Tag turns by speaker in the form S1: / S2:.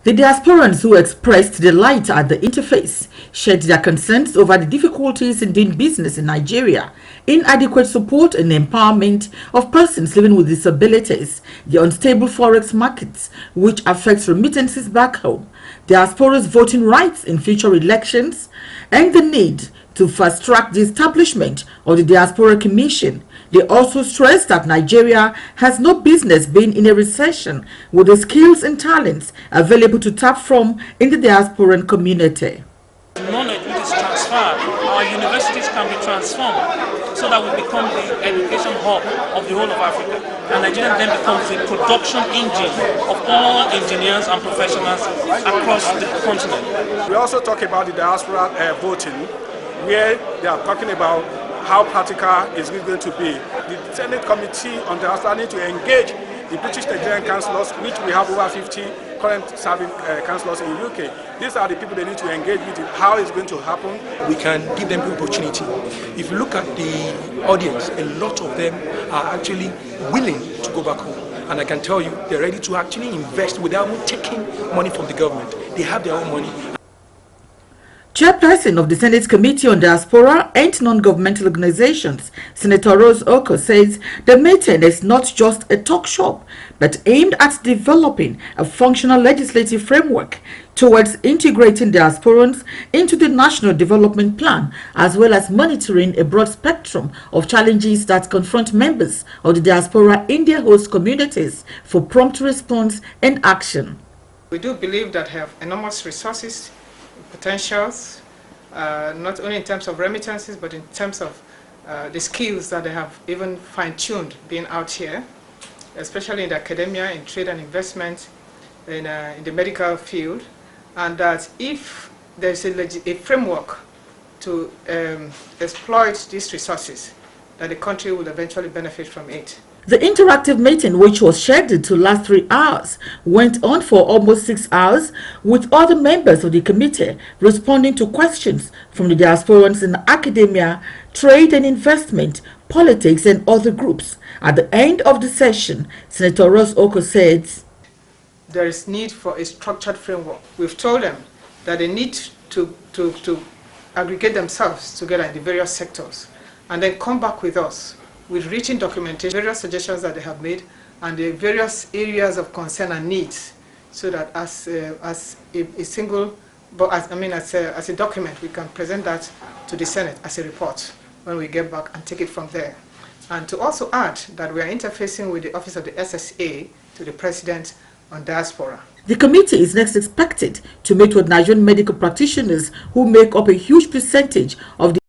S1: The diasporans who expressed delight at the interface shared their concerns over the difficulties in doing business in Nigeria, inadequate support and empowerment of persons living with disabilities, the unstable forex markets, which affects remittances back home, diaspora's voting rights in future elections, and the need to fast-track the establishment of the Diaspora Commission. They also stressed that Nigeria has no business being in a recession with the skills and talents available to tap from in the diasporan community.
S2: Knowledge which is transferred, our universities can be transformed so that we become the education hub of the whole of Africa. And Nigeria then becomes the production engine of all engineers and professionals across the continent.
S3: We also talk about the diaspora voting, where they are talking about how practical is it going to be. The Senate Committee on Diaspora need to engage the British Nigerian councillors, which we have over 50 current serving councillors in the UK. These are the people they need to engage with, how it's going to happen.
S4: We can give them opportunity. If you look at the audience, a lot of them are actually willing to go back home. And I can tell you, they're ready to actually invest without taking money from the government. They have their own money.
S1: Chairperson of the Senate Committee on Diaspora and Non-Governmental Organizations, Senator Rose Oko, says the meeting is not just a talk shop, but aimed at developing a functional legislative framework towards integrating diasporans into the National Development Plan, as well as monitoring a broad spectrum of challenges that confront members of the diaspora in their host communities for prompt response and action.
S5: We do believe that have enormous resources, potentials, not only in terms of remittances, but in terms of the skills that they have even fine-tuned being out here, especially in the academia, in trade and investment, in the medical field, and that if there's a framework to exploit these resources, that the country will eventually benefit from it.
S1: The interactive meeting, which was scheduled to last 3 hours, went on for almost 6 hours, with other members of the committee responding to questions from the diasporans in academia, trade and investment, politics and other groups. At the end of the session, Senator Ross Oko said,
S5: there is need for a structured framework. We've told them that they need to aggregate themselves together in the various sectors and then come back with us with written documentation, various suggestions that they have made, and the various areas of concern and needs, so that as a single, but as a document, we can present that to the Senate as a report when we get back and take it from there. And to also add that we are interfacing with the Office of the SSA to the President on Diaspora.
S1: The committee is next expected to meet with Nigerian medical practitioners who make up a huge percentage of the